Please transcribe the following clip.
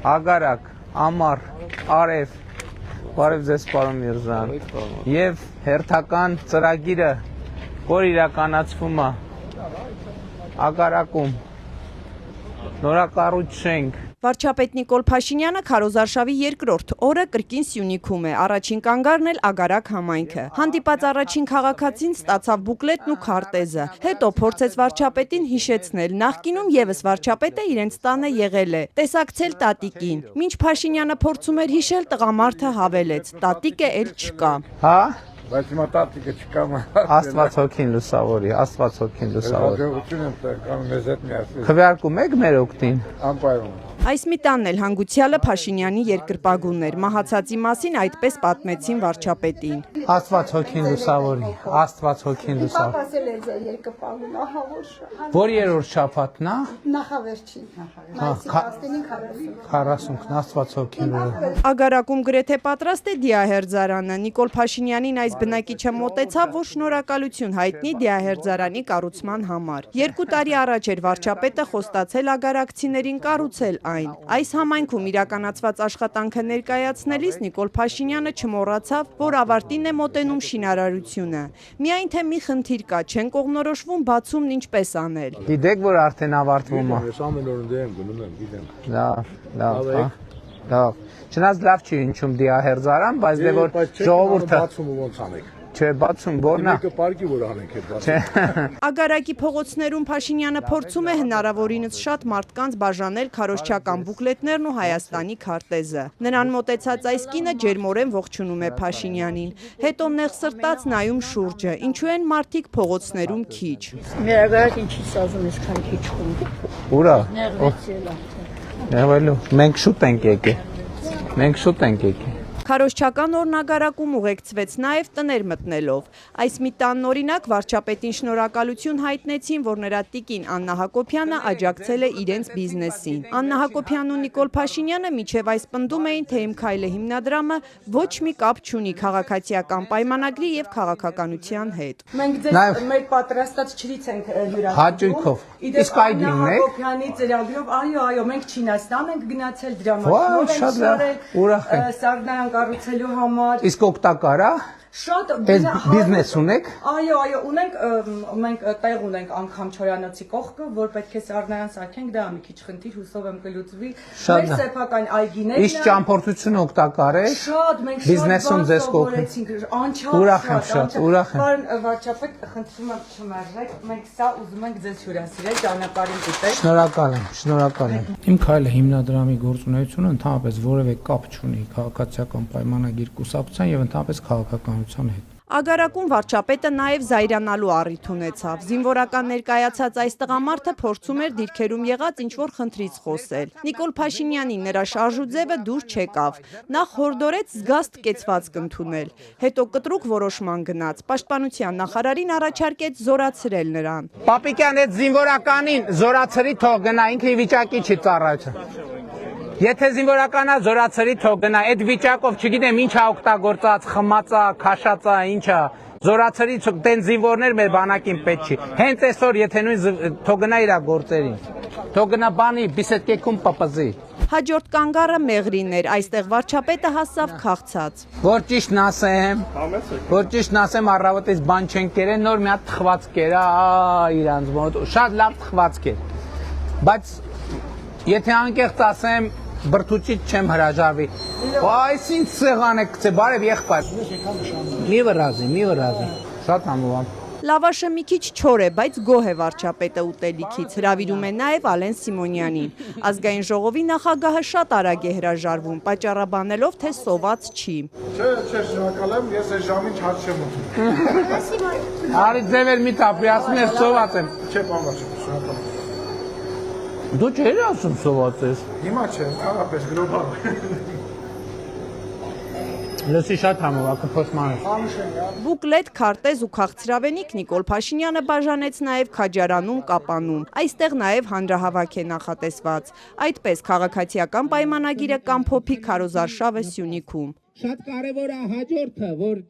Ագարակ, ամառ, արև, բարև ձեզ պարոն Միրզան, և հերթական ծրագիրը, որ իրականացվում է Ագարակում, նորակառույց Վարչապետ Նիկոլ Փաշինյանը քարոզարշավի երկրորդ օրը կրկին Սյունիքում է, առաջին կանգառն էլ Ագարակ համայնքը։ Հանդիպած առաջին քաղաքացին ստացավ բուկլետն ու քարտեզը, հետո փորձեց վարչապետին հիշեցնել, նախկինում եւս վարչապետը իրենց տանը եղել է, տեսակցել տատիկին։ Մինչ Փաշինյանը փորձում էր հիշել, տղամարդը հավելեց, տատիկը էլ չկա։ Հա? Բայց հիմա տատիկը չկա։ Աստված հոգին լուսավորի, Աստված հոգին լուսավորի։ Հաջողություն եմ տեղ, մեզ հետ միասին։ Քվեարկում եք մեր օգտին։ Անպայման։ Այս մի տանն էլ հանգուցյալը Փաշինյանի երկրպագունն էր, մահացածի մասին այդպես պատմեցին վարչապետին։ Աստված հոգին լուսավորի, Աստված հոգին լուսավորի։ Պապասել է ձեր երկրպագուն, ահա Որ երրորդ շաբաթն է։ նախավերջին, մայիսի 40-ն, Աստված հոգին լուսավորի։ Ագարակում գրեթե պատրաստ է դիահերձարանը։ Նիկոլ Փաշինյանին այս բնակիչը մոտեցավ, որ շնորհակալություն հայտնի դիահերձարանի կառուցման համար։ 2 տարի առաջ էր վարչապետը խոստացել ագարակցիներին կառուցել այն։ Այս համայնքում իրականացված աշխատանքը ներկայացնելիս Նիկոլ Փաշինյանը չմոռացավ, որ ավարտին է մոտենում շինարարությունը։ Միայն թե մի խնդիր կա, չեն կողմնորոշվում բացումն ինչպես անել։ Գիտեք, որ արդեն ավարտվում է։ Ես ամեն օր դեմ գնում եմ, գիտեմ։ Լավ։ Չնայած լավ չի հնչում դիահերձարան, բայց դե որ ժողովուրդը բացումը ոնց անեք։ Չէ, բացում որն է։ Մեկը պարկի որ անենք այդ բացումը։ Ագարակի փողոցներում Փաշինյանը փորձում է հնարավորինս շատ մարդկանց բաժանել քարոզչական բուկլետներն ու Հայաստանի քարտեզը։ Նրան մոտեցած այս կինը ջերմորեն ողջունում է Փաշինյանին։ Հետո նեղ սրտած նայում շուրջը, ինչու են մարդիկ փողոցներում քիչ։ Ներգրած ինչի սազում այսքան քիչ խումբ։ Ուրա։ Ներվեցել է։ Եղելու։ Մենք շուտ ենք եկել։ Քարոզչական օրն Ագարակում ուղեկցվեց նաև տներ մտնելով։ Այս մի տանն օրինակ վարչապետին շնորհակալություն հայտնեցին, որ նրա տիկին Աննա Հակոբյանը աջակցել է իրենց բիզնեսին։ Աննա Հակոբյանն ու Նիկոլ Փաշինյանը մինչև այս պնդում էին, թե Իմ քայլը հիմնադրամը ոչ մի կապ չունի քաղաքացիական պայմանագրի եւ քաղաքականության հետ։ Մենք ձեզ մեր պատրաստած չրից ենք հյուրասիրում։ Հաճույքով։ Իսկ այգին եք։ Հակոբյանի ծրագրով, այո, մենք Չինաստան ենք գնացել դրա Վաու, շատ լավ, ուրախ եմ։ Սարդայան կառուցելու համար։ Իսկ օգտակար է։ Շատ բիզնես ունեք։ Այո, ունենք, մենք տեղ ունենք անգամ Չորյանոցի կողքը, որ պետք է Սարդայան սարքենք, դա մի քիչ խնդիր, հուսով եմ կլուծվի։ Մեր սեփական այգիներն Իսկ ճամփորդությունը օգտակար է։ Շատ մենք բիզնեսում ձեզ կօգնենք։ Ուրախ եմ շատ, ուրախ եմ։ Պարոն վարչապետ, խնդրում եմ չմերժեք, մենք սա ուզում ենք ձեզ հյուրասիրել, ճանապարհին դիտել։ Շնորհակալ եմ։ Իմ քայլը հիմնադրամի գործունեությունը ընդհանրապես որևէ կապ չունի քաղաքացիական պայմանագիր կուսակցության եւ ընդհանրապես քաղաքականության հետ։ Ագարակում վարչապետը նաև զայրանալու առիթ ունեցավ։ Զինվորական ներկայացած այս տղամարդը փորձում էր դիրքերում եղած ինչ-որ խնդրից խոսել։ Նիկոլ Փաշինյանին նրա շարժուձևը դուր չեկավ։ Նախ հորդորեց զգաստ կեցվածք ընդունել, հետո կտրուկ որոշման գնաց։ Պաշտպանության նախարարին առաջարկեց զորացրել նրան։ Պապիկյան այդ զինվորականին զորացրի թող գնա, ինքը ի վիճակի չի ծառայության։ Եթե զինվորականա զորացրի թող գնա, այդ վիճակով չգիտեմ ինչա օգտագործած, խմածա, քաշածա, ինչա, զորացրի դեն զինվորներ մեր բանակին պետք չի։ Հենց այսօր եթե նույն թող գնա իր գործերին, թող գնա բանի բիսեդկեքում պապազի։ Հաջորդ կանգառը Մեղրին էր, այստեղ վարչապետը հասավ քաղցած։ Որ ճիշտ ասեմ, առավոտից բան չենք կերել, նոր մի հատ թխված կերա, իրանց մոտ, շատ լավ թխված կեր։ Բայց եթե անկեղծ ասեմ, բրդուճից չեմ հրաժարվի։ Այս ինչ սեղան է գցե, բարև եղբայր։ Մի վրազի։ Շատ համով։ Լավաշը մի քիչ չոր է, բայց գոհ է վարչապետը ուտելիքից, հրավիրում է նաև Ալեն Սիմոնյանին։ Ազգային ժողովի նախագահը շատ արագ է հրաժարվում, պատճառաբանելով, թե սոված չի։ Չէ, շնորհակալ եմ, ես այս ժամին չհաց չեմ ուտում։ Արի ձևեր մի տապի, ասում ես սոված եմ։ Չէ, պարոն վարչապետ, շնորհակալ եմ։ Դու չէր ասում սոված ես։ Հիմա չէ, առապես գրոբալ։ Լսի շատ համով, փոստմանես։ Բուկլետ, քարտեզ ու քաղցրավենիք Նիկոլ Փաշինյանը բաժանեց նաև Քաջարանում, Կապանում։ Այստեղ նաև հանրահավաք է նախատեսված։ Այդպես քաղաքացիական պայմանագիրը կամ փոփի քարոզարշավը Սյունիքում։ Շատ կարևոր է հաջորդը, որ